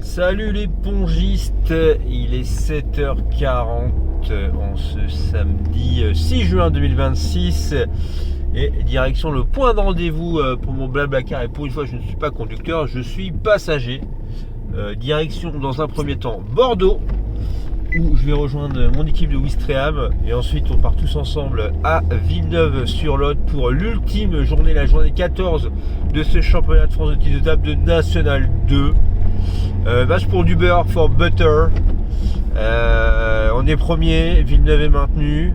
Salut les pongistes, il est 7h40 en ce samedi 6 juin 2026 et direction le point de rendez-vous pour mon Blablacar. Et pour une fois je ne suis pas conducteur, je suis passager. Direction dans un premier temps Bordeaux où je vais rejoindre mon équipe de Ouistreham et ensuite on part tous ensemble à Villeneuve-sur-Lot pour l'ultime journée, la journée 14 de ce championnat de France de tir de table de National 2. Match pour du beurre for butter. On est premier, Villeneuve est maintenu.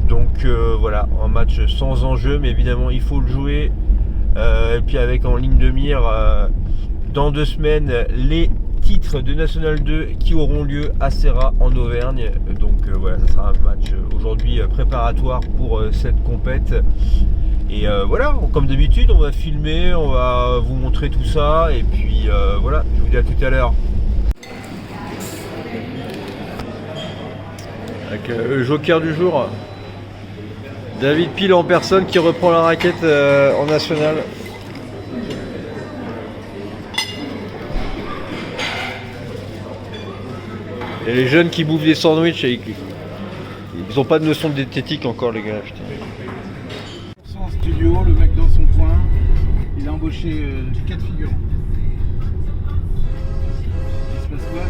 Donc voilà, un match sans enjeu, mais évidemment il faut le jouer. Et puis avec en ligne de mire, dans 2 semaines, les titres de National 2 qui auront lieu à Serra en Auvergne. Donc voilà, ça sera un match aujourd'hui préparatoire pour cette compète. Et voilà, comme d'habitude, on va filmer, on va vous montrer tout ça. Et puis voilà, je vous dis à tout à l'heure. Avec le joker du jour, David Pile en personne qui reprend la raquette en national. Et les jeunes qui bouffent des sandwichs, ils n'ont pas de notion de diététique encore, les gars. Putain. En studio, le mec dans son coin, il a embauché 4 figurants. Il se passe quoi?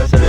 Salut.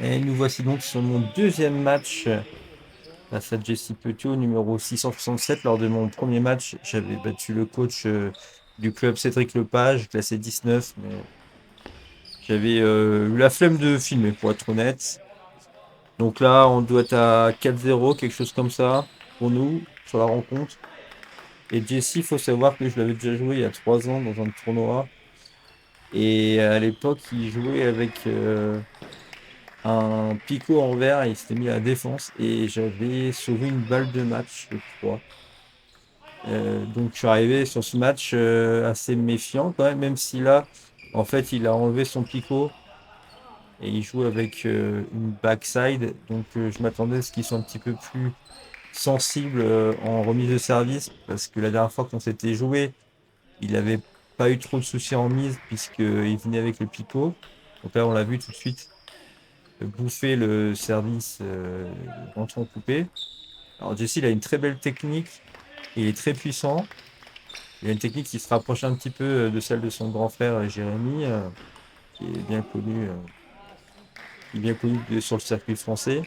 Et nous voici donc sur mon deuxième match face à Jesse Petiot, numéro 667. Lors de mon premier match, j'avais battu le coach du club Cédric Lepage, classé 19, mais j'avais eu la flemme de filmer, pour être honnête. Donc là, on doit être à 4-0, quelque chose comme ça, pour nous, sur la rencontre. Et Jesse, il faut savoir que je l'avais déjà joué il y a 3 ans dans un tournoi. Et à l'époque, il jouait avec un picot en verre et il s'était mis à la défense et j'avais sauvé une balle de match, je crois. Donc je suis arrivé sur ce match assez méfiant quand même si là, en fait, il a enlevé son picot et il joue avec une backside. Donc je m'attendais à ce qu'il soit un petit peu plus sensible en remise de service parce que la dernière fois qu'on s'était joué, il n'avait pas eu trop de soucis en mise puisqu'il venait avec le picot. Donc là, on l'a vu tout de suite bouffer le service entrant coupé. Alors Jesse, il a une très belle technique, il est très puissant. Il a une technique qui se rapproche un petit peu de celle de son grand frère Jérémy, qui est bien connu, sur le circuit français.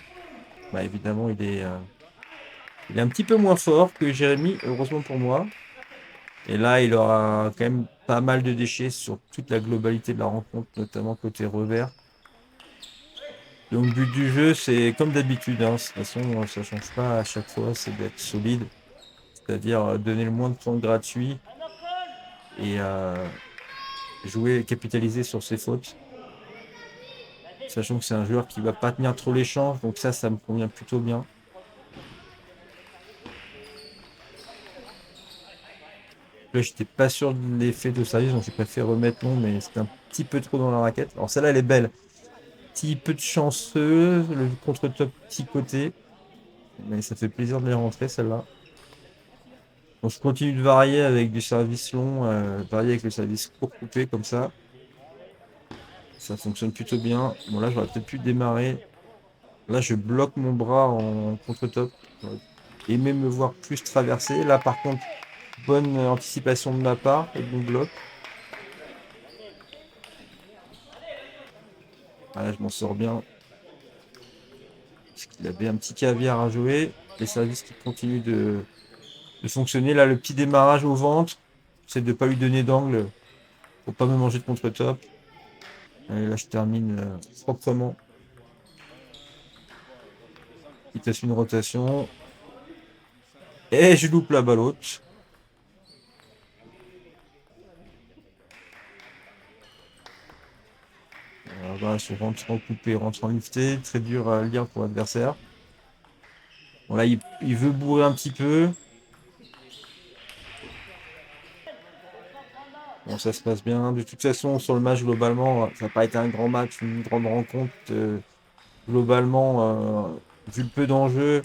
Bah, évidemment, il est un petit peu moins fort que Jérémy, heureusement pour moi. Et là, il aura quand même pas mal de déchets sur toute la globalité de la rencontre, notamment côté revers. Donc, le but du jeu, c'est comme d'habitude, hein. De toute façon, ça change pas à chaque fois, c'est d'être solide. C'est-à-dire donner le moins de temps gratuit et jouer, capitaliser sur ses fautes. Sachant que c'est un joueur qui va pas tenir trop l'échange, donc ça me convient plutôt bien. Là, j'étais pas sûr de l'effet de service, donc j'ai préféré remettre non, mais c'était un petit peu trop dans la raquette. Alors celle-là, elle est belle. Petit peu de chanceux, le contre-top petit côté. Mais ça fait plaisir de les rentrer, celle-là. Donc je continue de varier avec du service long, varier avec le service court coupé comme ça. Ça fonctionne plutôt bien. Bon là j'aurais peut-être pu démarrer. Là je bloque mon bras en contre-top. J'aurais aimé me voir plus traverser. Là par contre, bonne anticipation de ma part et bon bloc. Là je m'en sors bien. Parce qu'il avait un petit caviar à jouer. Les services qui continuent de fonctionner. Là le petit démarrage au ventre. J'essaie de ne pas lui donner d'angle pour pas me manger de contre-top. Allez, là je termine proprement. Il teste une rotation. Et je loupe la balle haute. Alors là, je rentre en coupé, rentre en lifté. Très dur à lire pour l'adversaire. Bon, là, il veut bourrer un petit peu. Bon, ça se passe bien. De toute façon, sur le match, globalement, ça n'a pas été un grand match, une grande rencontre. Globalement, vu le peu d'enjeux,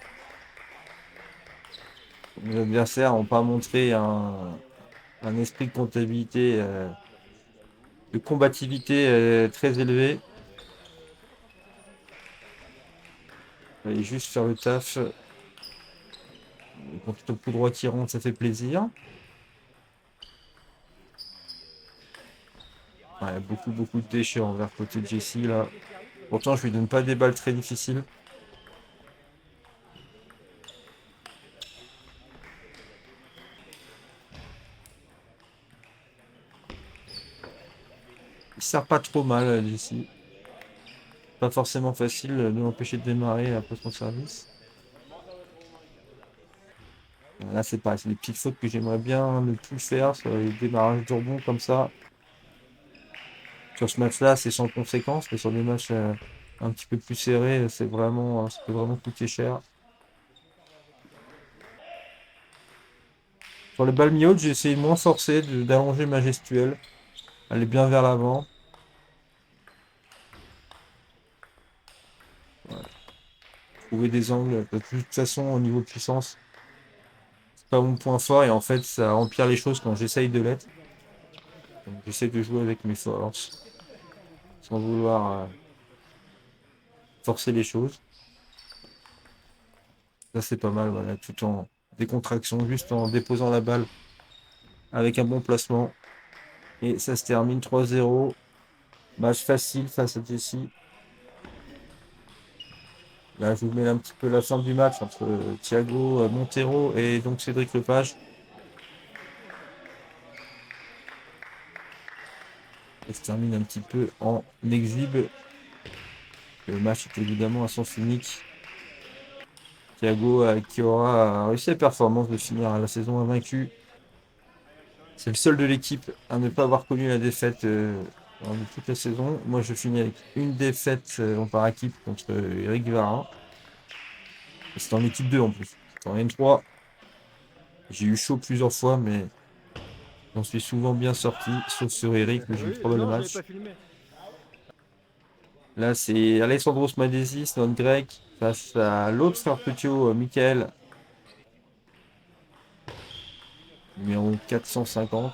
les adversaires n'ont pas montré un esprit de comptabilité, de combativité très élevé. Il fallait juste faire le taf. Quand le coup droit qui rentre, ça fait plaisir. Ouais, beaucoup de déchets envers côté Jesse là. Pourtant, je lui donne pas des balles très difficiles. Il sert pas trop mal, Jesse. Pas forcément facile de l'empêcher de démarrer après son service. Là, c'est pareil, c'est des petites fautes que j'aimerais bien ne plus faire sur les démarrages de rebond comme ça. Sur ce match-là, c'est sans conséquence, mais sur des matchs un petit peu plus serrés, ça peut vraiment coûter cher. Sur les balles mi-hautes, j'ai essayé de moins forcer, d'allonger ma gestuelle, aller bien vers l'avant. Trouver des angles, de toute façon, au niveau puissance, c'est pas mon point fort et en fait, ça empire les choses quand j'essaye de l'être. Donc, j'essaie de jouer avec mes forces, sans vouloir forcer les choses. Ça, c'est pas mal, voilà, tout en décontraction, juste en déposant la balle avec un bon placement. Et ça se termine 3-0. Match facile face à Jesse. Là, je vous mets un petit peu la fin du match entre Thiago Montero et donc Cédric Lepage. Ça se termine un petit peu en exhibe. Le match est évidemment à sens unique. Thiago qui aura réussi la performance de finir la saison invaincu. C'est le seul de l'équipe à ne pas avoir connu la défaite de toute la saison. Moi, je finis avec une défaite en par équipe contre Eric Varin. C'est en équipe 2 en plus. C'est en N3. J'ai eu chaud plusieurs fois, mais j'en suis souvent bien sorti, sauf sur Eric, où j'ai eu 3 balles de match. Là, c'est Alessandros Madésis, notre grec, face à l'autre frère Petiot, Michael, numéro 450.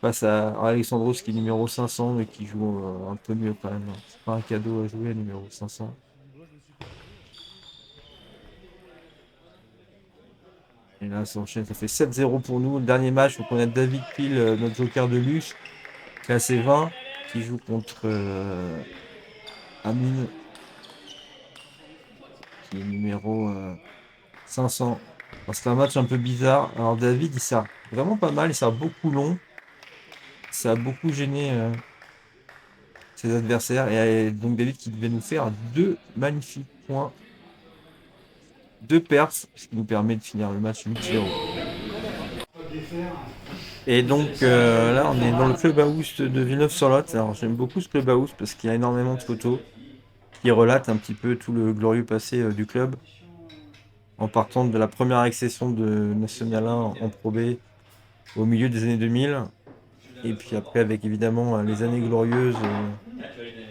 Face à Alexandros qui est numéro 500, mais qui joue un peu mieux quand même. C'est pas un cadeau à jouer, numéro 500. Et là, ça enchaîne, ça fait 7-0 pour nous. Le dernier match, donc on a David Pile, notre joker de luxe, classé 20, qui joue contre Amine, qui est numéro 500. Alors, c'est un match un peu bizarre. Alors David, il sert vraiment pas mal, il sert beaucoup long. Ça a beaucoup gêné ses adversaires. Et donc David qui devait nous faire 2 magnifiques points. 2 perfs, ce qui nous permet de finir le match 8-0. Et donc là, on est dans le clubhouse de Villeneuve-sur-Lot. Alors j'aime beaucoup ce clubhouse parce qu'il y a énormément de photos qui relatent un petit peu tout le glorieux passé du club. En partant de la première accession de National 1 en Pro B au milieu des années 2000. Et puis après, avec évidemment les années glorieuses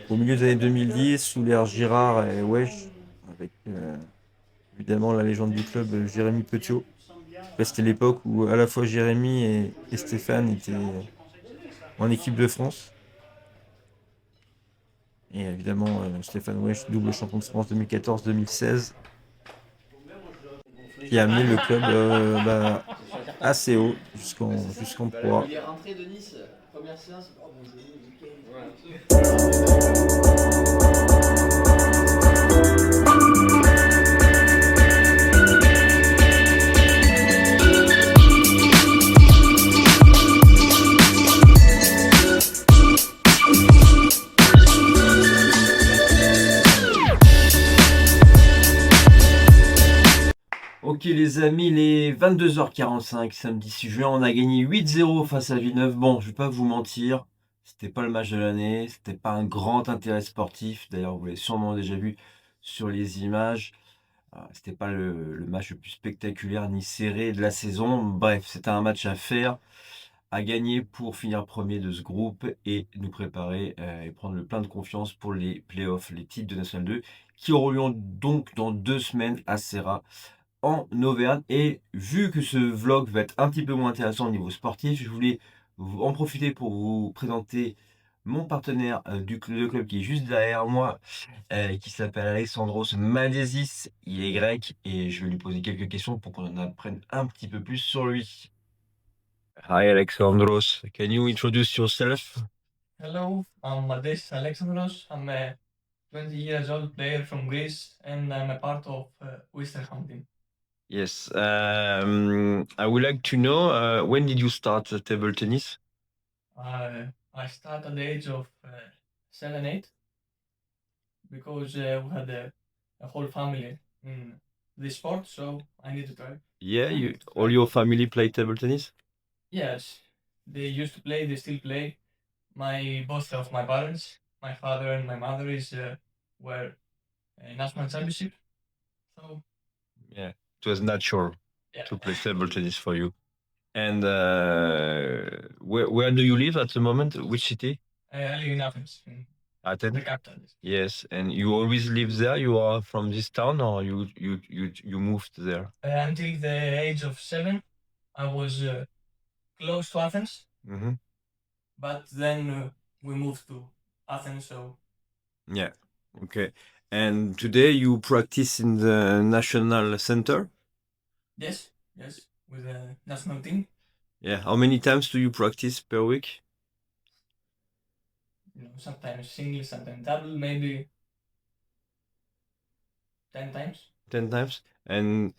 au milieu des années 2010, sous l'ère Girard et Wesh, avec évidemment la légende du club, Jérémy Petiot. C'était l'époque où à la fois Jérémy et Stéphane étaient en équipe de France. Et évidemment, Stéphane Wesh, double champion de France 2014-2016, qui a amené le club assez haut jusqu'en Pro A. Il est rentré de Nice, première séance. Oh, bonjour, Ok les amis, les 22h45, samedi 6 juin, on a gagné 8-0 face à Villeneuve. Bon, je vais pas vous mentir, c'était pas le match de l'année, c'était pas un grand intérêt sportif. D'ailleurs, vous l'avez sûrement déjà vu sur les images. C'était pas le match le plus spectaculaire ni serré de la saison. Bref, c'était un match à faire, à gagner pour finir premier de ce groupe et nous préparer et prendre le plein de confiance pour les playoffs, les titres de National 2, qui auront lieu donc dans 2 semaines à Serra en Auvergne. Et vu que ce vlog va être un petit peu moins intéressant au niveau sportif, je voulais en profiter pour vous présenter mon partenaire du club qui est juste derrière moi, qui s'appelle Alexandros Madésis. Il est grec et je vais lui poser quelques questions pour qu'on en apprenne un petit peu plus sur lui. Hi Alexandros, can you introduce yourself? Hello, I'm Madis Alexandros. I'm a 20 years old player from Greece and I'm a part of Westerham team. Yes, I would like to know when did you start table tennis? I started at the age of 7, 8 because we had a whole family in this sport, so I need to try. Yeah, all your family play table tennis? Yes, they used to play, they still play. Both of my parents, my father and my mother, were national championship. So Yeah, it was natural yeah, to play table tennis for you. And where do you live at the moment? Which city? I live in Athens, in the Athens. capital. Yes, and you always live there. You are from this town, or you moved there? Until the age of 7, I was close to Athens, Mm-hmm. but then we moved to Athens. So Yeah. Okay. And today you practice in the national center? yes, with the national team. Yeah. How many times do you practice per week? Sometimes single, sometimes double, maybe 10 times. 10 times. And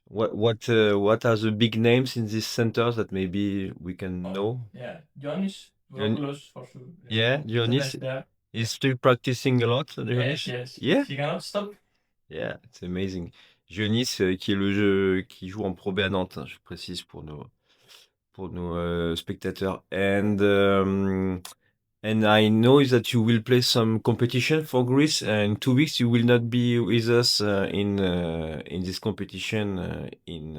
what are the big names in this center that maybe we can know? Yeah, Jonis, Vropoulos for sure. Yeah, the Dionis best there. is still practicing a lot, Dionis? Yes. Yeah? He cannot stop. Yeah, it's amazing. Dionis, qui est le jeu qui joue en Pro B à Nantes, hein, je précise pour nos spectateurs. And I know that you will play some competition for Greece. In 2 weeks, you will not be with us in this competition in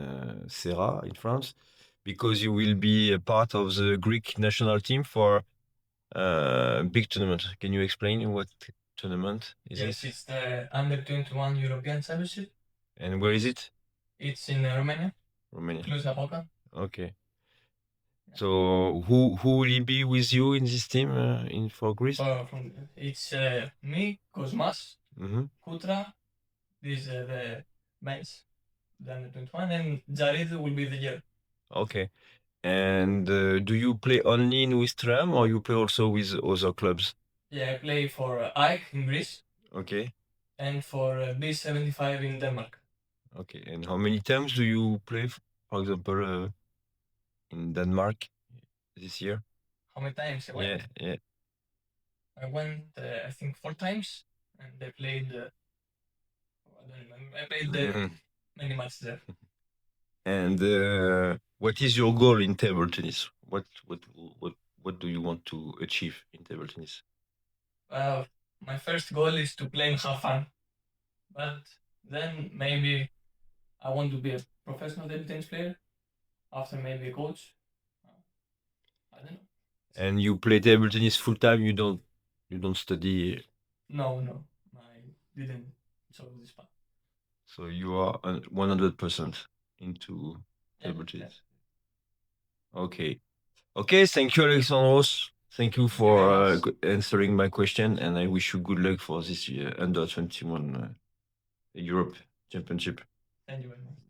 Serra in France, because you will be a part of the Greek national team for big tournament. Can you explain what tournament is Yes, this? it's the Under-21 European Championship. And where is it? It's in Romania, Romania. Cluj-Napoca. Okay. So who will be with you in this team for Greece? It's me, Kosmas, Mm-hmm. Kutra, the men's, the Under-21, and Jared will be the year. Okay. And do you play only in Wistram or you play also with other clubs? Yeah, I play for AEK in Greece Okay. and for B75 in Denmark. Okay. And how many times do you play, for example, in Denmark this year? How many times I went? Yeah. I went, I think 4 times, and I played. I don't remember. I played many matches there. And what is your goal in table tennis? What do you want to achieve in table tennis? My first goal is to play and have fun, but then maybe I want to be a professional table tennis player. After maybe a coach. I don't know. And you play table tennis full time. You don't study. No, I didn't chose this path. So you are 100% into Yeah, table yeah. tennis. Okay. Okay, thank you, Alexandros. Thank you for very much. answering my question, and I wish you good luck for this under 21 Europe Championship. Thank you very much.